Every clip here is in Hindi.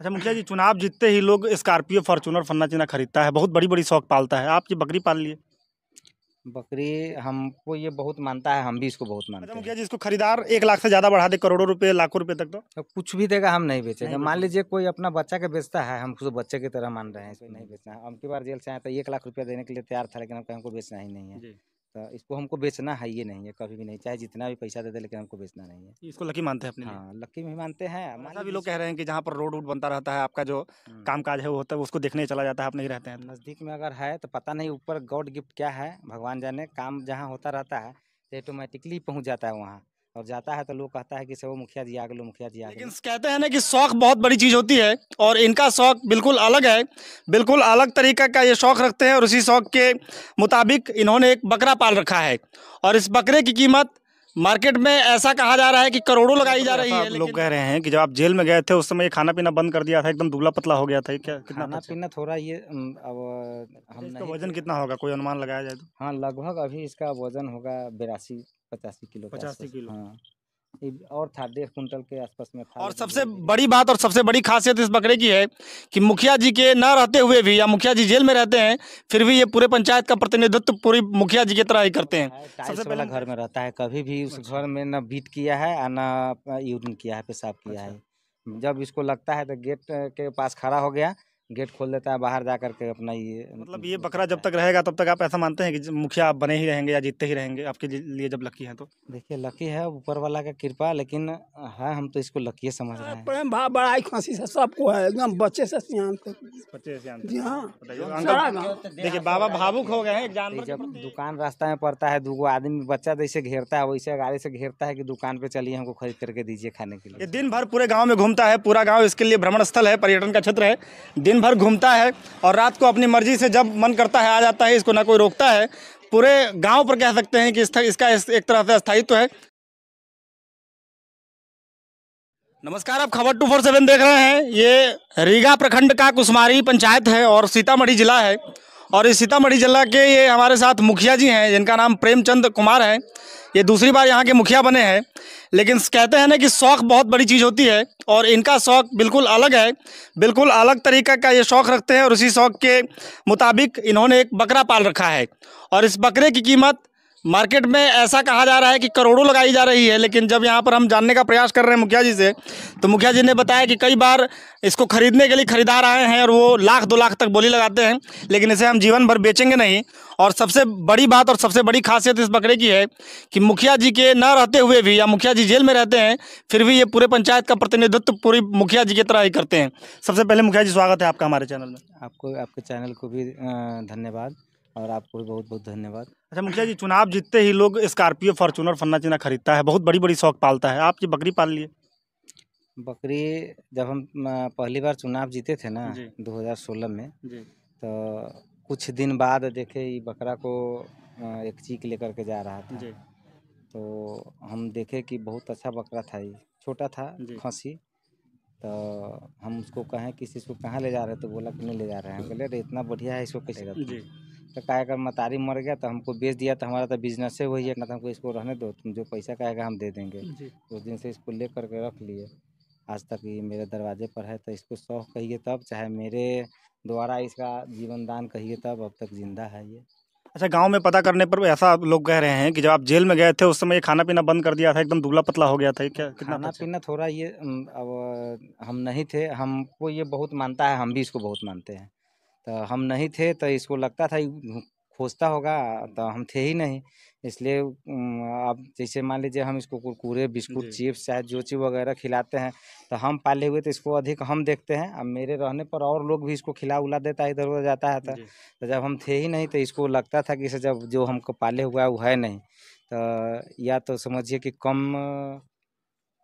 अच्छा मुखिया जी, चुनाव जीतते ही लोग स्कॉर्पियो, फॉर्च्यूनर, फन्ना चिना खरीदता है, बहुत बड़ी बड़ी शौक पालता है। आप ये बकरी पाल लिए। बकरी हमको ये बहुत मानता है, हम भी इसको बहुत अच्छा मानते मुखिया हैं। जी, इसको खरीदार 1 लाख से ज़्यादा बढ़ा दे, करोड़ों रुपए, लाखों रुपए तक तो तो कुछ भी देगा, हम नहीं बेचेंगे। नहीं मान बेचेंगे। लीजिए कोई अपना बच्चा के बेचता है, हम उसको बच्चे की तरह मान रहे हैं, इसको नहीं बेचना है। अब की बार जेल से आया तो 1 लाख रुपया देने के लिए तैयार था, लेकिन हमको बेचना ही नहीं है। जी। तो इसको हमको बेचना है, ये नहीं है, कभी भी नहीं, चाहे जितना भी पैसा दे दे, लेकिन हमको बेचना नहीं है। इसको लकी मानते हैं अपने लिए। हाँ, लक्की भी मानते हैं। और मान ऐसा भी लीजिए लोग कह रहे हैं कि जहाँ पर रोड वोड बनता रहता है, आपका जो हम्म, काम काज है वो होता है, उसको देखने चला जाता है, आप नहीं रहते हैं तो। नज़दीक में अगर है तो पता नहीं, ऊपर गॉड गिफ्ट क्या है, भगवान जाने। काम जहाँ होता रहता है तो ऑटोमेटिकली पहुँच जाता है वहाँ, और जाता है तो लोग कहता है कि से वो मुखिया जी आ गए, मुखिया जी आ लेकिन गए। कहते हैं ना कि शौक बहुत बड़ी चीज़ होती है, और इनका शौक बिल्कुल अलग है। बिल्कुल अलग तरीका का ये शौक रखते हैं, और उसी शौक के मुताबिक इन्होंने एक बकरा पाल रखा है। और इस बकरे की कीमत मार्केट में ऐसा कहा जा रहा है कि करोड़ों लगाई जा रही है। लोग कह रहे हैं कि जब आप जेल में गए थे उस समय ये खाना पीना बंद कर दिया था, एकदम दुबला पतला हो गया था। ये क्या, कितना खाना सच है? पीना थोड़ा ये अब हम इसका नहीं वजन थे। कितना होगा, कोई अनुमान लगाया जाए तो? हाँ, लगभग अभी इसका वजन होगा 82-85 किलो के 85 आसपास। किलो हाँ, और था 1.5 कुंटल के आसपास में था, और लेकिन सबसे धीरे धीरे। बड़ी बात और सबसे बड़ी खासियत इस बकरे की है कि मुखिया जी के न रहते हुए भी, या मुखिया जी जेल में रहते हैं, फिर भी ये पूरे पंचायत का प्रतिनिधित्व पूरी मुखिया जी की तरह ही करते हैं। है सबसे टाइल्स पहले वाला घर में रहता है, कभी भी उस अच्छा। घर में न बीट किया है और न यूरिन किया है, पेशाब किया अच्छा। है। जब इसको लगता है तो गेट के पास खड़ा हो गया, गेट खोल देता है, बाहर जा करके अपना ये मतलब ये बकरा करता जब है। तक रहेगा तब तक आप ऐसा मानते हैं कि मुखिया आप बने ही रहेंगे या जीतते ही रहेंगे, आपके लिए जब लकी हैं तो? देखिए, लकी है ऊपर वाला का कृपा, लेकिन है, हम तो इसको लकी समझ रहे हैं। प्रेम भाव बड़ाई खांसी से सबको है, एकदम बच्चे से सियान तक। बच्चे से जी हाँ, बताइए सारा अंकल। गाँव। देखिए बाबा भावुक हो गए हैं एक तो जानवर के जब प्रति। दुकान रास्ता में पड़ता है, दूगो आदमी बच्चा जैसे घेरता है, वैसे गाड़ी से घेरता है कि दुकान पे चलिए, हमको खरीद करके दीजिए खाने के ये लिए। दिन भर पूरे गांव में घूमता है, पूरा गांव इसके लिए भ्रमण स्थल है, पर्यटन का क्षेत्र है। दिन भर घूमता है और रात को अपनी मर्जी से जब मन करता है आ जाता है, इसको ना कोई रोकता है। पूरे गांव पर कह सकते हैं कि इसका एक तरह से स्थायित्व है। नमस्कार, आप खबर 247 देख रहे हैं। ये रीगा प्रखंड का कुसमारी पंचायत है और सीतामढ़ी जिला है। और इस सीतामढ़ी जिला के ये हमारे साथ मुखिया जी हैं जिनका नाम प्रेमचंद कुमार है। ये दूसरी बार यहाँ के मुखिया बने हैं। लेकिन कहते हैं ना कि शौक बहुत बड़ी चीज़ होती है, और इनका शौक बिल्कुल अलग है। बिल्कुल अलग तरीका का ये शौक रखते हैं, और उसी शौक के मुताबिक इन्होंने एक बकरा पाल रखा है। और इस बकरे की कीमत मार्केट में ऐसा कहा जा रहा है कि करोड़ों लगाई जा रही है। लेकिन जब यहाँ पर हम जानने का प्रयास कर रहे हैं मुखिया जी से, तो मुखिया जी ने बताया कि कई बार इसको खरीदने के लिए खरीदार आए हैं और वो 1 लाख 2 लाख तक बोली लगाते हैं, लेकिन इसे हम जीवन भर बेचेंगे नहीं। और सबसे बड़ी बात और सबसे बड़ी खासियत इस बकरे की है कि मुखिया जी के न रहते हुए भी, या मुखिया जी जेल में रहते हैं, फिर भी ये पूरे पंचायत का प्रतिनिधित्व पूरी मुखिया जी की तरह ही करते हैं। सबसे पहले मुखिया जी, स्वागत है आपका हमारे चैनल में। आपको, आपके चैनल को भी धन्यवाद, और आपको भी बहुत बहुत धन्यवाद। अच्छा मुखिया जी, चुनाव जीतते ही लोग स्कॉर्पियो, फॉर्च्यूनर, फन्ना चिना खरीदता है, बहुत बड़ी बड़ी शौक पालता है। आप ये बकरी पाल लिए। बकरी, जब हम पहली बार चुनाव जीते थे ना, जी 2016 में, जी। तो कुछ दिन बाद देखे ये बकरा को एक चीक लेकर के जा रहा था। जी तो हम देखे कि बहुत अच्छा बकरा था, ये छोटा था, जी। खसी। तो हम उसको कहें कि इसको कहाँ ले जा रहे हैं, तो बोला कि नहीं ले जा रहे हैं। बोले, अरे इतना बढ़िया है, इसको कैसे रखते जी हैं? तो क्या, अगर मतारी मर गया तो हमको बेच दिया, तो हमारा तो बिजनेस है वही है ना, तो हमको इसको रहने दो, तुम जो पैसा कहेगा हम दे देंगे। जी। उस दिन से इसको ले करके रख लिए, आज तक ये मेरे दरवाजे पर है। तो इसको शौक कहिए तब, चाहे मेरे द्वारा इसका जीवन दान कहिए तब, अब तक जिंदा है ये। अच्छा, गांव में पता करने पर ऐसा लोग कह रहे हैं कि जब आप जेल में गए थे उस समय ये खाना पीना बंद कर दिया था, एकदम दुबला पतला हो गया था। ये क्या, कितना खाना सच है? पीना थोड़ा ये अब हम नहीं थे, हमको ये बहुत मानता है, हम भी इसको बहुत मानते हैं। तो हम नहीं थे तो इसको लगता था खोजता होगा, तो हम थे ही नहीं। इसलिए अब जैसे मान लीजिए हम इसको कुरकुरे, बिस्कुट, जी चिप्स, चाहे जो चीज़ वगैरह खिलाते हैं, तो हम पाले हुए तो इसको अधिक हम देखते हैं। अब मेरे रहने पर और लोग भी इसको खिला उला देता है, इधर उधर जाता है। जी। तो जब हम थे ही नहीं तो इसको लगता था कि इसे, जब जो हमको पाले हुआ है वो है नहीं, तो या तो समझिए कि कम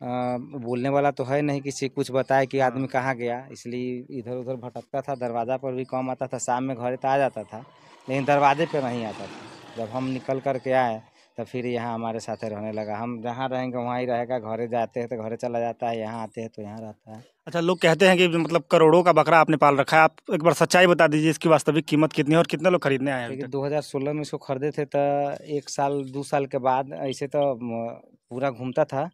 बोलने वाला तो है नहीं, किसी कुछ बताए कि आदमी हाँ। कहाँ गया, इसलिए इधर उधर भटकता था। दरवाज़ा पर भी कम आता था, शाम में घर तो आ जाता था, लेकिन दरवाजे पे नहीं आता था। जब हम निकल कर के आए तो फिर यहाँ हमारे साथ रहने लगा। हम जहाँ रहेंगे वहाँ ही रहेगा, घरे जाते हैं तो घरे चला जाता है, यहाँ आते हैं तो यहाँ रहता है। अच्छा, लोग कहते हैं कि मतलब करोड़ों का बकरा आपने पाल रखा है। आप एक बार सच्चाई बता दीजिए, इसकी वास्तविक कीमत कितनी है और कितने लोग खरीदने आए हैं अभी देखिए, तक? 2016 में इसको खरीदे थे तो 1 साल 2 साल के बाद ऐसे तो पूरा घूमता था।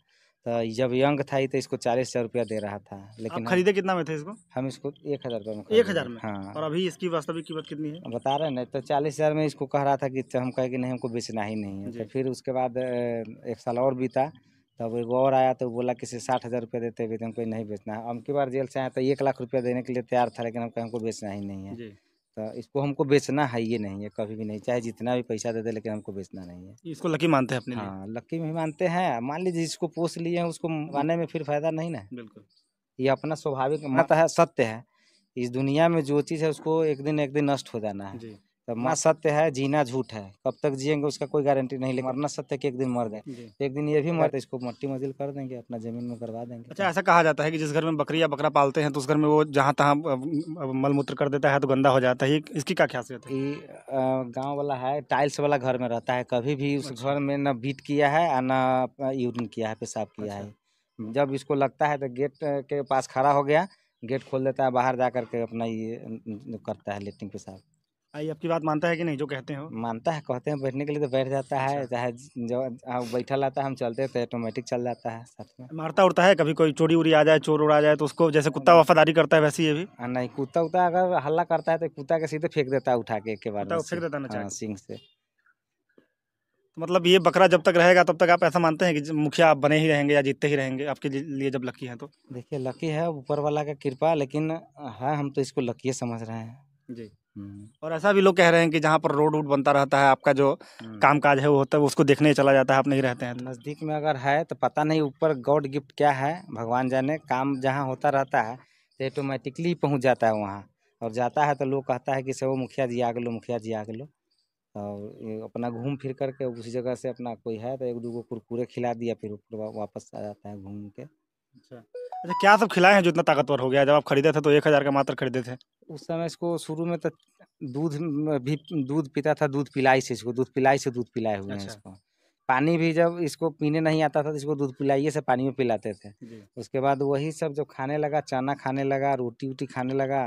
तो जब यंग था ही तो इसको 40,000 रुपया दे रहा था, आप लेकिन खरीदे कितना में थे इसको? हम इसको 1,000 रुपये में 1000 में। हाँ। और अभी इसकी वास्तविक कीमत कितनी है? बता रहे हैं तो 40,000 में इसको कह रहा था कि हम कहे कि नहीं हमको बेचना ही नहीं है। जी। तो फिर उसके बाद 1 साल और बीता, तब एगो और आया तो बोला कि 60,000 रुपये देते हुए तो हमको नहीं बेचना है। अब की बार जेल से आया तो 1 लाख रुपया देने के लिए तैयार था, लेकिन हम कहे हमको बेचना ही नहीं है। जी। तो इसको हमको बेचना है ये नहीं है कभी भी नहीं, चाहे जितना भी पैसा दे दे, लेकिन हमको बेचना नहीं है। इसको लकी मानते हैं अपने लिए? हाँ, लकी भी मानते हैं। मान लीजिए जिसको पोस लिए हैं उसको मारने में फिर फायदा नहीं ना। बिल्कुल। ये अपना स्वाभाविक मत है, सत्य है। इस दुनिया में जो चीज़ है उसको एक दिन नष्ट हो जाना है। जी। तो मरना सत्य है, जीना झूठ है। कब तक जिएंगे उसका कोई गारंटी नहीं, लेकिन मरना सत्य है कि एक दिन मर गए। जी। एक दिन ये भी मर, तो इसको मट्टी मजिल कर देंगे, अपना जमीन में करवा देंगे। अच्छा, ऐसा कहा जाता है कि जिस घर में बकरी या बकरा पालते हैं तो उस घर में वो जहाँ तहाँ मलमूत्र कर देता है तो गंदा हो जाता है। इसकी क्या खासियत है? ये गांव वाला है, टाइल्स वाला घर में रहता है, कभी भी उस घर में न बीट किया है और न यूरिन किया है, पेशाब किया है। जब इसको लगता है तो गेट के पास खड़ा हो गया, गेट खोल देता है, बाहर जा करके अपना ये करता है लेटरिन पेशाब। ये आपकी बात मानता है कि नहीं जो कहते हैं वो? मानता है, कहते हैं बैठने के लिए तो बैठ जाता है, चाहे जो बैठा रहता है, हम चलते तो ऑटोमेटिक चल जाता है साथ में। मारता उड़ता है कभी? कोई चोरी उड़ी आ जाए, चोर उड़ा जाए तो उसको जैसे कुत्ता वफादारी करता है वैसे ये भी? नहीं, कुत्ता उता अगर हल्ला करता है तो कुत्ता के सीधे फेंक देता है उठा के, एक के बाद कुत्ता को फेंक देता है ना सिंग से। तो मतलब ये बकरा जब तक रहेगा तब तक आप ऐसा मानते हैं कि मुखिया आप बने ही रहेंगे या जीतते ही रहेंगे आपके लिए जब लकी है तो? देखिए, लकी है ऊपर वाला का कृपा, लेकिन है हम तो इसको लकी समझ रहे हैं जी। और ऐसा भी लोग कह रहे हैं कि जहाँ पर रोड वोड बनता रहता है, आपका जो काम काज है वो होता है, उसको देखने चला जाता है, आप नहीं रहते हैं तो? नज़दीक में अगर है तो पता नहीं ऊपर गॉड गिफ्ट क्या है, भगवान जाने। काम जहाँ होता रहता है तो ऑटोमेटिकली पहुँच जाता है वहाँ, और जाता है तो लोग कहता है कि से वो मुखिया जी आ गए लो, मुखिया जी आ गए लो। और ये अपना घूम फिर करके उसी जगह से अपना कोई है तो 1-2 कुरकुरे खिला दिया, फिर ऊपर वापस आ जाता है घूम के। अच्छा, क्या सब खिलाए हैं जो इतना ताकतवर हो गया? जब आप खरीदे थे तो 1000 का मात्र खरीदे थे। उस समय इसको शुरू में तो दूध पीता था, दूध पिलाई से दूध पिलाए हुए हैं अच्छा। इसको। पानी भी जब इसको पीने नहीं आता था तो इसको दूध पिलाइए से पानी में पिलाते थे। उसके बाद वही सब जब खाने लगा, चना खाने लगा, रोटी वोटी खाने लगा।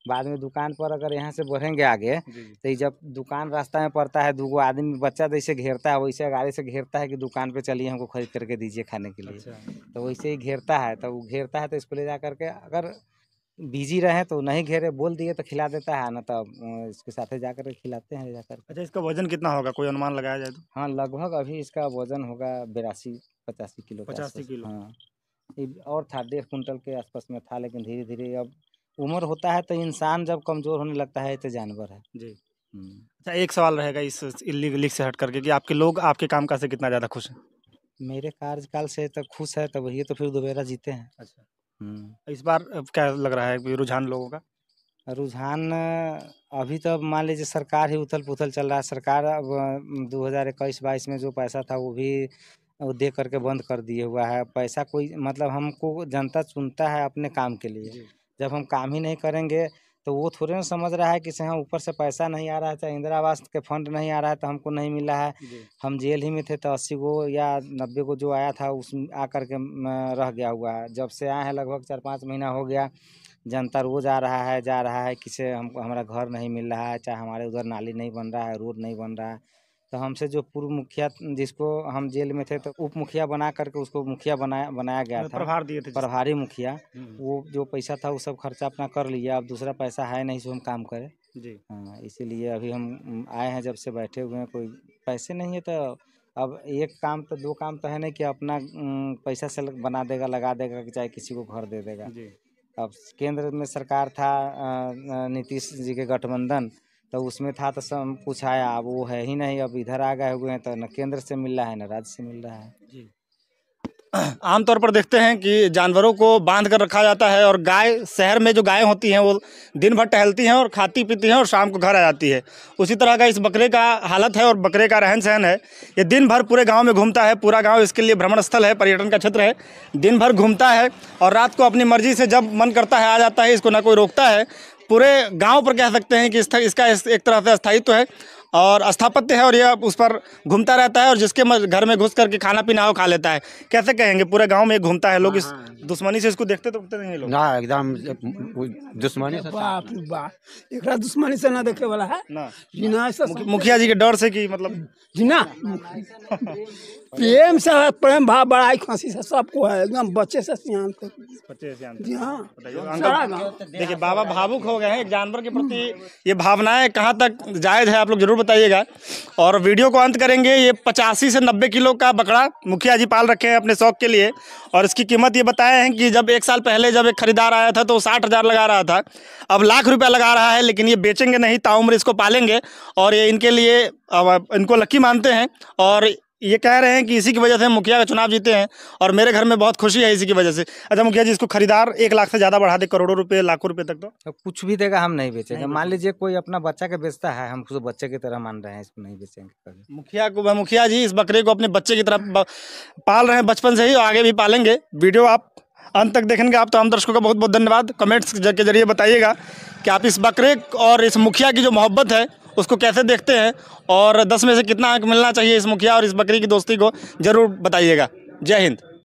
बाद में दुकान पर अगर यहाँ से बढ़ेंगे आगे तो ये जब दुकान रास्ता में पड़ता है, 2 आदमी बच्चा जैसे घेरता है वैसे गाड़ी से घेरता है कि दुकान पे चलिए हमको खरीद करके दीजिए खाने के लिए। तो वैसे ही घेरता है, तो वो घेरता है तो इसको ले जा करके अगर बिजी रहे तो नहीं घेरे, बोल दिए तो खिला देता है, ना तो इसके साथ जाकर खिलाते हैं जाकर। अच्छा, इसका वजन कितना होगा, कोई अनुमान लगाया जाए तो? हाँ, लगभग अभी इसका वजन होगा 82-85 किलो का। 85 किलो। हाँ, ये और था 1.5 कुंटल के आसपास में था, लेकिन धीरे धीरे अब उम्र होता है तो इंसान जब कमजोर होने लगता है तो जानवर है जी। हम्म। अच्छा, एक सवाल रहेगा इस इल्लीगली से हट करके कि आपके लोग आपके काम काज से कितना ज़्यादा खुश हैं? मेरे कार्यकाल से तो खुश है, तो वही तो फिर दोबारा जीते हैं। अच्छा, इस बार क्या लग रहा है कि रुझान लोगों का? रुझान अभी तो मान लीजिए सरकार ही उथल पुथल चल रहा है। सरकार अब 2021-22 में जो पैसा था वो भी वो दे करके बंद कर दिए हुआ है। पैसा कोई मतलब हमको जनता चुनता है अपने काम के लिए। जब हम काम ही नहीं करेंगे तो वो थोड़े ना समझ रहा है कि से हाँ ऊपर से पैसा नहीं आ रहा है, चाहे इंदिरा आवास के फंड नहीं आ रहा है तो हमको नहीं मिला है। हम जेल ही में थे तो 80 गो या 90 गो जो आया था उसमें आ करके रह गया हुआ है। जब से आए हैं लगभग 4-5 महीना हो गया, जनता रोज आ रहा है जा रहा है, किसे हमको हमारा घर नहीं मिल रहा है, चाहे हमारे उधर नाली नहीं बन रहा है, रोड नहीं बन रहा है। तो हमसे जो पूर्व मुखिया जिसको हम जेल में थे तो उप मुखिया बना करके उसको मुखिया बनाया गया था, प्रभार दिए थे प्रभारी मुखिया। वो जो पैसा था वो सब खर्चा अपना कर लिया, अब दूसरा पैसा है नहीं जो हम काम करें जी। हाँ, इसीलिए अभी हम आए हैं, जब से बैठे हुए हैं, कोई पैसे नहीं है तो अब एक काम तो 2 काम तो है नहीं कि अपना पैसा से बना देगा लगा देगा कि चाहे किसी को घर दे देगा जी। अब केंद्र में सरकार था नीतीश जी के गठबंधन, तो उसमें था तो सब कुछ आया, अब वो है ही नहीं। अब इधर आ गए हुए हैं तो न केंद्र से मिल रहा है न राज्य से मिल रहा है जी। आमतौर पर देखते हैं कि जानवरों को बांध कर रखा जाता है और गाय, शहर में जो गायें होती हैं वो दिन भर टहलती हैं और खाती पीती हैं और शाम को घर आ जाती है। उसी तरह का इस बकरे का हालत है और बकरे का रहन सहन है। ये दिन भर पूरे गांव में घूमता है, पूरा गांव इसके लिए भ्रमण स्थल है, पर्यटन का क्षेत्र है। दिन भर घूमता है और रात को अपनी मर्जी से जब मन करता है आ जाता है, इसको ना कोई रोकता है। पूरे गाँव पर कह सकते हैं कि इसका एक तरह से स्थायित्व है और स्थापत्य है और यह उस पर घूमता रहता है और जिसके घर में घुस करके खाना पीना हो खा लेता है। कैसे कहेंगे, पूरे गांव में घूमता है। लोग इस दुश्मनी से इसको देखते तो नहीं लोग ना, एकदम दुश्मनी से। बाप रे बाप, एकरा दुश्मनी से ना देखे वाला है ना, बिना ऐसा मुखिया जी के डर से कि मतलब बिना प्रेम से है, प्रेम भाव बड़ाई खांसी से सबको है, एकदम बच्चे से सियान तक। जी हाँ। सारा गाँव। देखिए बाबा भावुक हो गए हैं एक जानवर के प्रति, ये भावनाएं कहाँ तक जायज़ है आप लोग जरूर बताइएगा। और वीडियो को अंत करेंगे। ये 85 से 90 किलो का बकरा मुखिया जी पाल रखे हैं अपने शौक के लिए, और इसकी कीमत ये बताए हैं कि जब 1 साल पहले जब एक खरीदार आया था तो 60,000 लगा रहा था, अब लाख रुपया लगा रहा है। लेकिन ये बेचेंगे नहीं, ताउम्र इसको पालेंगे, और ये इनके लिए अब इनको लकी मानते हैं। और ये कह रहे हैं कि इसी की वजह से मुखिया का चुनाव जीते हैं, और मेरे घर में बहुत खुशी है इसी की वजह से। अच्छा मुखिया जी, इसको खरीदार 1 लाख से ज़्यादा बढ़ा दे, करोड़ों रुपए, लाखों रुपए तक, तो कुछ भी देगा हम नहीं बेचेंगे। मान लीजिए कोई अपना बच्चा के बेचता है, हम उसको बच्चे की तरह मान रहे हैं, इसको नहीं बेचेंगे कभी। मुखिया जी इस बकरे को अपने बच्चे की तरह पाल रहे हैं बचपन से ही, और आगे भी पालेंगे। वीडियो आप अंत तक देखेंगे आप, तो हम दर्शकों का बहुत बहुत धन्यवाद। कमेंट्स के जरिए बताइएगा कि आप इस बकरे और इस मुखिया की जो मोहब्बत है उसको कैसे देखते हैं, और 10 में से कितना अंक मिलना चाहिए इस मुखिया और इस बकरी की दोस्ती को, जरूर बताइएगा। जय हिंद।